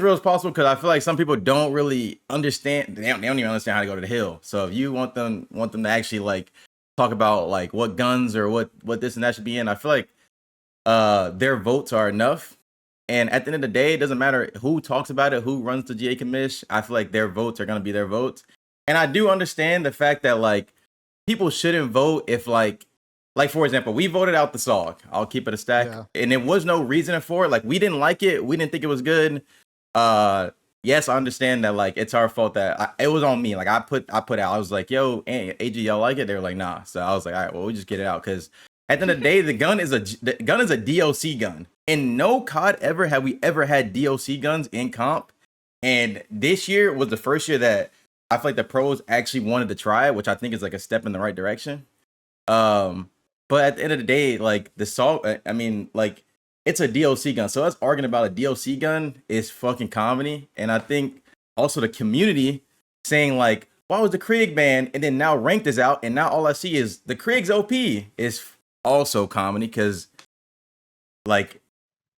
real as possible because I feel like some people don't really understand. They don't even understand how to go to the hill. So if you want them to actually like talk about like what guns or what this and that should be in, I feel like their votes are enough. And at the end of the day, it doesn't matter who talks about it, who runs the GA commish. I feel like their votes are gonna be their votes. And I do understand the fact that like people shouldn't vote if like for example, we voted out the SOG. I'll keep it a stack, and there was no reason for it. Like we didn't like it, we didn't think it was good. Yes, I understand that like it's our fault that it was on me. Like I put out, I was like, yo, AG, y'all like it? They were like, nah. So I was like, all right, well, we just get it out because at the end of the day, the gun is a DOC gun. In no COD ever have we ever had DOC guns in comp, and this year was the first year that I feel like the pros actually wanted to try it, which I think is like a step in the right direction. But at the end of the day, like the SOG, I mean, like it's a DOC gun. So us arguing about a DOC gun is fucking comedy. And I think also the community saying like, why was the Krieg banned? And then now ranked is out, and now all I see is the Krieg's OP is also comedy because like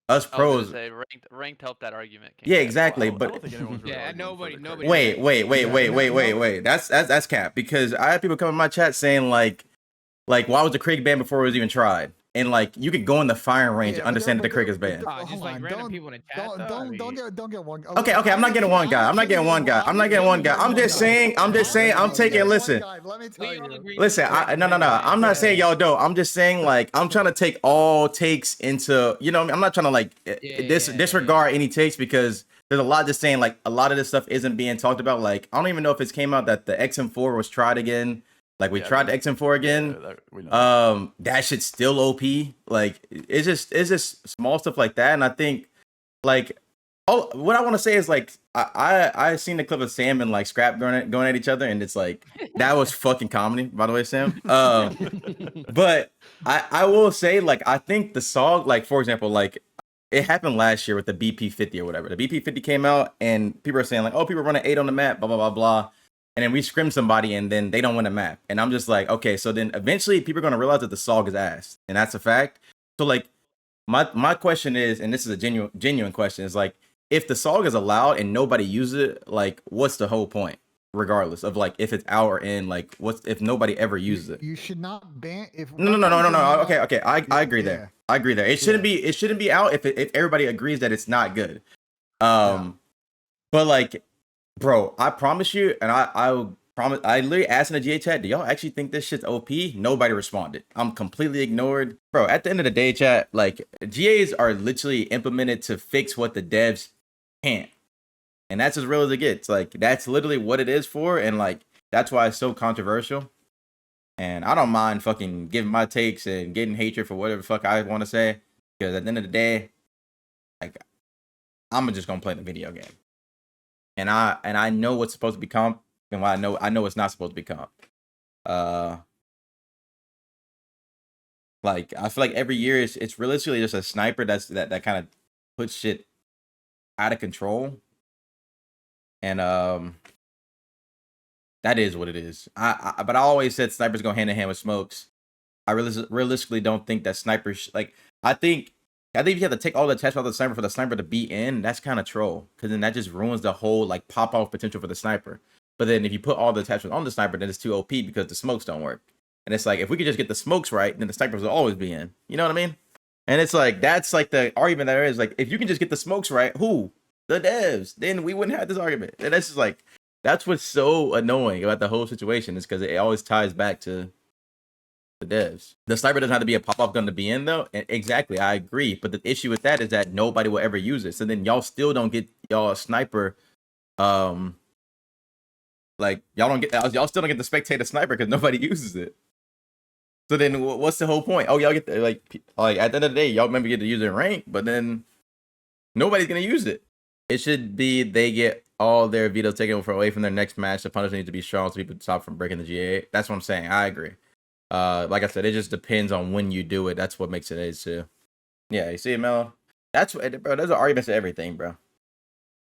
us pros. Ranked helped that argument. Yeah, exactly. But nobody. Wait. That's cap because I had people come in my chat saying like why was the Krieg banned before it was even tried? And like you could go in the firing range and understand that the Krieg is banned. Just like random people in the chat. Don't get one. Okay, I'm not getting one guy. I'm just saying. I'm taking. Listen. Listen. No. I'm not saying y'all don't. I'm just saying like I'm trying to take all takes into. You know, I'm not trying to like disregard any takes because there's a lot just saying like a lot of this stuff isn't being talked about. Like I don't even know if it's came out that the XM4 was tried again. Like we tried the XM4 again. That shit's still OP. Like it's just small stuff like that. And I think like what I want to say is like I seen the clip of Sam and like Scrap going at each other, and it's like that was fucking comedy, by the way, Sam. But I will say like I think the SOG, like for example, like it happened last year with the BP50 or whatever. The BP50 came out and people are saying like, oh, people running 8 on the map, blah blah blah blah. And then we scrim somebody and then they don't win a map. And I'm just like, okay, so then eventually people are going to realize that the SOG is ass. And that's a fact. So like my question is, and this is a genuine question, is like, if the SOG is allowed and nobody uses it, like what's the whole point? Regardless of like if it's out or in, like what's if nobody ever uses it? You should not ban if No. Okay. I agree there. I agree there. It shouldn't be out if everybody agrees that it's not good. But like, bro, I promise you, and I promise, I literally asked in the GA chat, do y'all actually think this shit's OP? Nobody responded. I'm completely ignored. Bro, at the end of the day, chat, like, GAs are literally implemented to fix what the devs can't. And that's as real as it gets. Like, that's literally what it is for, and, like, that's why it's so controversial. And I don't mind fucking giving my takes and getting hatred for whatever the fuck I want to say, because at the end of the day, like, I'm just gonna play the video game. And I know what's supposed to be comp, and I know it's not supposed to be comp. Like I feel like every year it's realistically just a sniper that kind of puts shit out of control. And that is what it is. But I always said snipers go hand in hand with smokes. I realistically don't think that snipers I think if you have to take all the attachments off the sniper for the sniper to be in, that's kind of troll. Because then that just ruins the whole like pop-off potential for the sniper. But then if you put all the attachments on the sniper, then it's too OP because the smokes don't work. And it's like, if we could just get the smokes right, then the snipers will always be in. You know what I mean? And it's like, that's like the argument there is. Like, if you can just get the smokes right, who? The devs. Then we wouldn't have this argument. And that's just like, that's what's so annoying about the whole situation, is because it always ties back to the devs. The sniper doesn't have to be a pop-off gun to be in, though. And exactly, I agree. But the issue with that is that nobody will ever use it. So then y'all still don't get y'all a sniper. Like y'all still don't get the spectator sniper because nobody uses it. So then what's the whole point? Oh, y'all get the, like at the end of the day, y'all maybe get to use it in rank, but then nobody's gonna use it. It should be they get all their vetoes taken away from their next match. The punishment needs to be strong so people stop from breaking the GA. That's what I'm saying. I agree. Like I said, it just depends on when you do it. That's what makes it is too. Yeah, you see it, Mel? That's what, bro. There's an argument to everything, bro.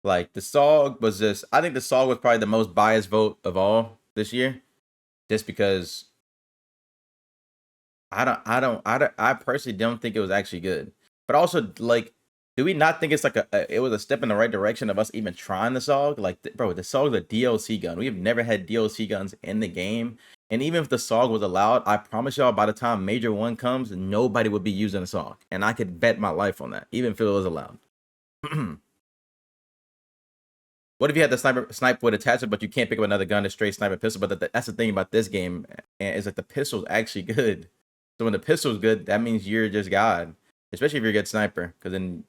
Like the SOG was just, I think the SOG was probably the most biased vote of all this year, just because I personally don't think it was actually good. But also, like, do we not think it's like it was a step in the right direction of us even trying the SOG? Like, bro, the SOG is a DLC gun. We've never had DLC guns in the game. And even if the SOG was allowed, I promise y'all, by the time Major 1 comes, nobody would be using a SOG. And I could bet my life on that, even if it was allowed. What if you had the snipe with attachment, but you can't pick up another gun, a straight sniper pistol? But that's the thing about this game, is that the pistol's actually good. So when the pistol's good, that means you're just God. Especially if you're a good sniper, because then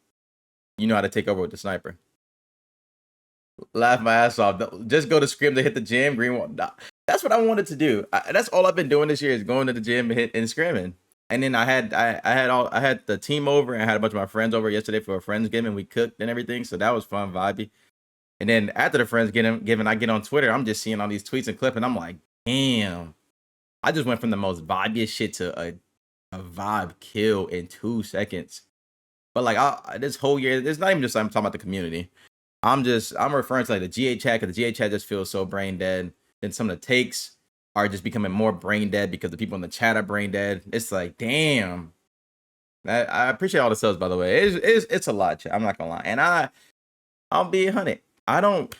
you know how to take over with the sniper. Laugh my ass off. Just go to Scrim to hit the gym. Green one. That's what I wanted to do. That's all I've been doing this year is going to the gym and scrimming. And then I had the team over and I had a bunch of my friends over yesterday for a Friendsgiving, and we cooked and everything. So that was fun, vibey. And then after the Friendsgiving, I get on Twitter. I'm just seeing all these tweets and clips, and I'm like, damn. I just went from the most vibiest shit to a vibe kill in 2 seconds. But like this whole year, it's not even just I'm talking about the community. I'm referring to like the GA chat, because the GA chat just feels so brain dead. Then some of the takes are just becoming more brain dead because the people in the chat are brain dead. It's like, damn. I appreciate all the subs, by the way. It's a lot, chat. I'm not gonna lie. And I'll be 100. I don't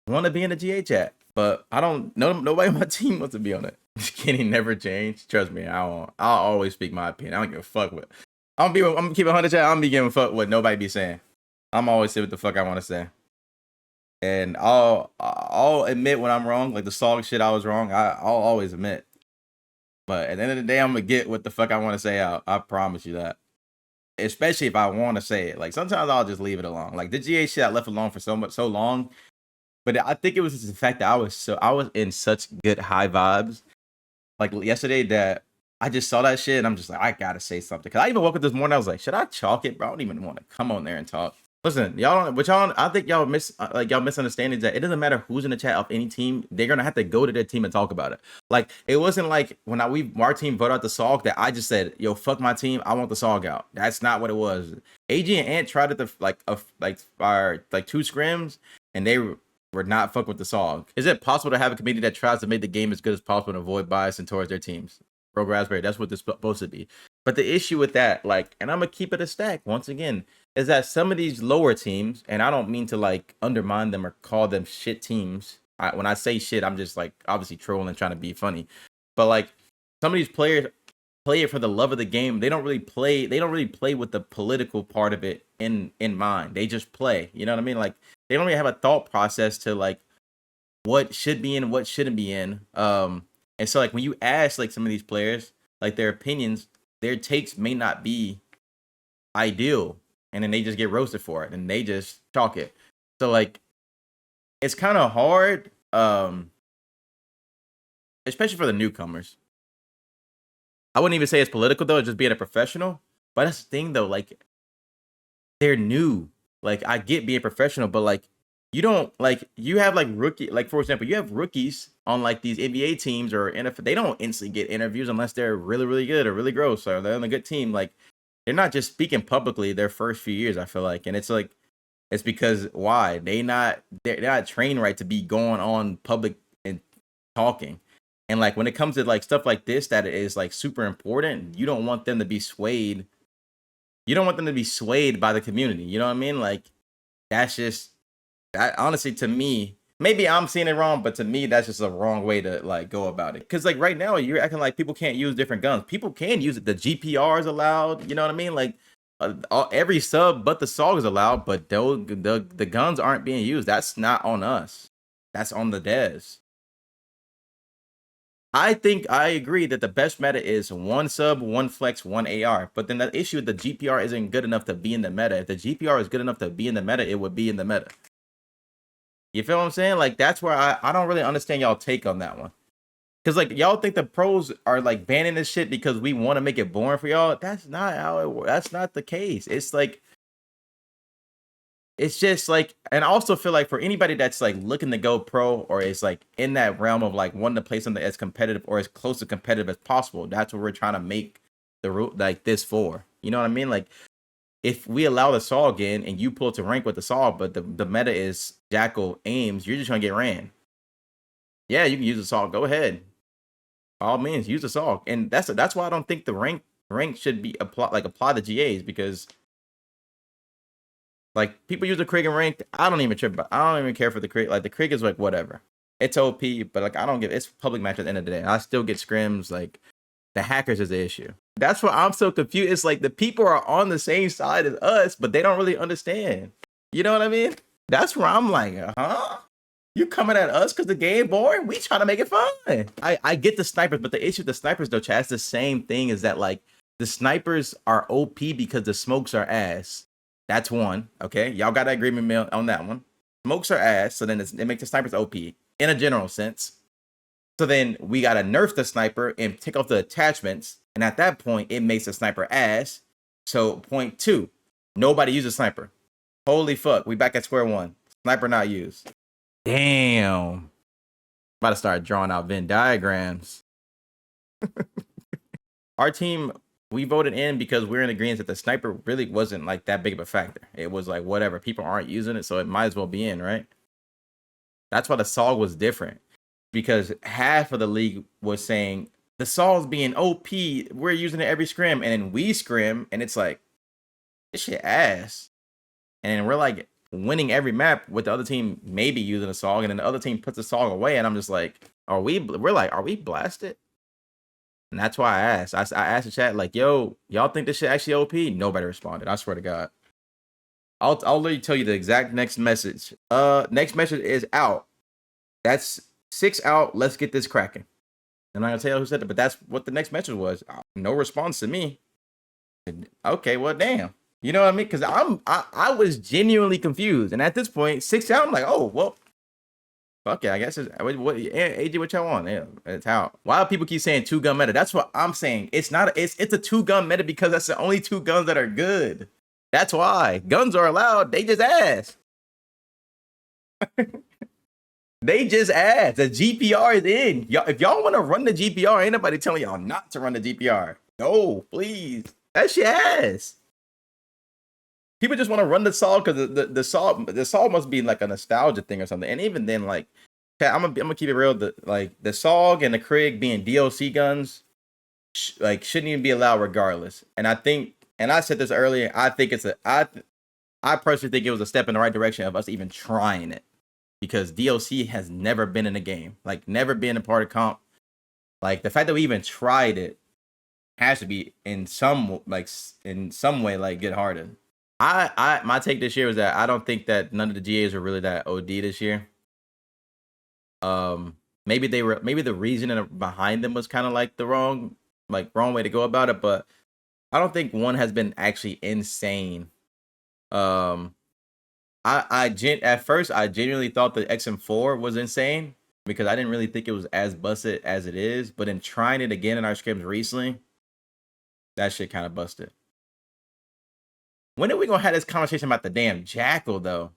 want to be in the GA chat, but I don't know, nobody on my team wants to be on it. Kenny never changed. Trust me, I'll always speak my opinion. I don't give a fuck what. I'm gonna keep 100 chat. I'm be giving a fuck what nobody be saying. I'm always say what the fuck I want to say. And I'll admit when I'm wrong. Like the SOG shit, I was wrong. I'll always admit. But at the end of the day, I'm gonna get what the fuck I want to say out. I promise you that. Especially if I want to say it. Like sometimes I'll just leave it alone. Like the GA shit I left alone for so long. But I think it was just the fact that I was in such good high vibes. Like yesterday that I just saw that shit and I'm just like, I gotta say something. Cause I even woke up this morning, I was like, should I chalk it, bro? I don't even want to come on there and talk. Listen, I think y'all misunderstanding that it doesn't matter who's in the chat of any team, they're gonna have to go to their team and talk about it. Like it wasn't like when our team voted out the SOG that I just said, yo, fuck my team, I want the SOG out. That's not what it was. AG and Ant tried it like 2 scrims and they were not fuck with the SOG. Is it possible to have a committee that tries to make the game as good as possible and avoid bias and towards their teams? Rogue Raspberry, that's what this is supposed to be. But the issue with that, like, and I'm gonna keep it a stack once again, is that some of these lower teams, and I don't mean to like undermine them or call them shit teams. When I say shit, I'm just like obviously trolling and trying to be funny. But like some of these players play it for the love of the game. They don't really play with the political part of it in mind. They just play. You know what I mean? Like they don't really have a thought process to like what should be in and what shouldn't be in. And so like when you ask like some of these players, like their opinions, their takes may not be ideal, and then they just get roasted for it and they just chalk it. So like it's kind of hard, especially for the newcomers. I wouldn't even say it's political though, it's just being a professional. But that's the thing though, like they're new. Like I get being professional, but like you don't like you have like rookie, like for example, you have rookies on like these NBA teams or NFL. They don't instantly get interviews unless they're really, really good or really gross or they're on a good team. Like they're not just speaking publicly their first few years, I feel like. And it's like it's because why? They're not trained right to be going on public and talking. And like when it comes to like stuff like this that is like super important, you don't want them to be swayed. You don't want them to be swayed by the community. You know what I mean? Like that's just that honestly to me, maybe I'm seeing it wrong, but to me that's just a wrong way to like go about it. Cause like right now you're acting like people can't use different guns. People can use it. The GPR is allowed. You know what I mean? Like every sub but the SOG is allowed, but the guns aren't being used. That's not on us. That's on the devs. I think I agree that the best meta is 1 sub, 1 flex, 1 AR. But then the issue with the GPR isn't good enough to be in the meta. If the GPR is good enough to be in the meta, it would be in the meta. You feel what I'm saying? Like that's where I don't really understand y'all take on that one. Cause like y'all think the pros are like banning this shit because we want to make it boring for y'all. That's not how it works. That's not the case. It's like it's just like, and I also feel like for anybody that's like looking to go pro or is like in that realm of like wanting to play something as competitive or as close to competitive as possible, that's what we're trying to make the route like this for. You know what I mean? Like if we allow the SOG in and you pull to rank with the SOG, but the meta is Jackal aims, you're just gonna get ran. Yeah, you can use the SOG. Go ahead. By all means, use the SOG. And that's why I don't think the rank should be apply to GAs, because Like people use the Krieg in ranked. I don't even trip. I don't even care for the Krieg. Like the Krieg is like whatever. It's OP, but like I don't give. It's public match at the end of the day. I still get scrims. Like the hackers is the issue. That's why I'm so confused. It's like the people are on the same side as us, but they don't really understand. You know what I mean? That's where I'm like, huh? You coming at us because the game boring? We trying to make it fun. I get the snipers, but the issue with the snipers though, Chad, it's the same thing. Is that like the snipers are OP because the smokes are ass. That's one. Okay, y'all got an agreement mail on that one. Smokes are ass, so then it makes the snipers OP in a general sense. So then we gotta nerf the sniper and take off the attachments, and at that point it makes the sniper ass. So point 2, nobody uses sniper. Holy fuck, we back at square one. Sniper not used. Damn. About to start drawing out Venn diagrams. Our team, we voted in because we're in agreement that the sniper really wasn't like that big of a factor. It was like whatever, people aren't using it, so it might as well be in, right? That's why the SOG was different, because half of the league was saying the SOG's being OP, we're using it every scrim, and then we scrim, and it's like this shit ass, and then we're like winning every map with the other team maybe using a SOG, and then the other team puts the SOG away, and I'm just like, are we blasted? And that's why I asked. I asked the chat, like, yo, y'all think this shit actually OP? Nobody responded. I swear to God. I'll literally tell you the exact next message. Next message is out. That's 6 out. Let's get this cracking. I'm not gonna tell you who said it, but that's what the next message was. No response to me. Okay, well, damn. You know what I mean? Because I was genuinely confused, and at this point, 6 out. I'm like, oh well. Fuck yeah, I guess it's what AJ, what y'all want? Yeah, it's how. Why do people keep saying 2-gun meta? That's what I'm saying. It's not. It's a 2-gun meta because that's the only 2 guns that are good. That's why guns are allowed. They just ass. They just ass. The GPR is in. Y'all, if y'all want to run the GPR, ain't nobody telling y'all not to run the GPR. No, please. That shit ass. People just want to run the SOG because the SOG must be like a nostalgia thing or something. And even then, like, I'm gonna keep it real. The SOG and the Krieg being DLC guns, shouldn't even be allowed regardless. And I think, and I said this earlier, I think I personally think it was a step in the right direction of us even trying it, because DLC has never been in a game, like never been a part of comp. Like the fact that we even tried it has to be in some way like get hardened. My take this year was that I don't think that none of the GAs are really that OD this year. Maybe the reasoning behind them was kind of like the wrong way to go about it, but I don't think one has been actually insane. At first I genuinely thought the XM4 was insane because I didn't really think it was as busted as it is, but in trying it again in our scrims recently, that shit kind of busted. When are we gonna have this conversation about the damn Jackal though?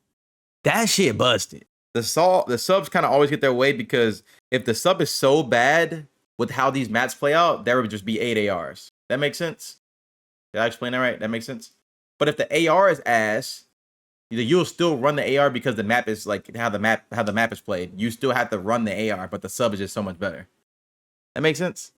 That shit busted. The subs kind of always get their way, because if the sub is so bad with how these maps play out, there would just be 8 ARs. That makes sense? Did I explain that right? That makes sense? But if the AR is ass, you'll still run the AR because the map is like how the map is played. You still have to run the AR, but the sub is just so much better. That makes sense?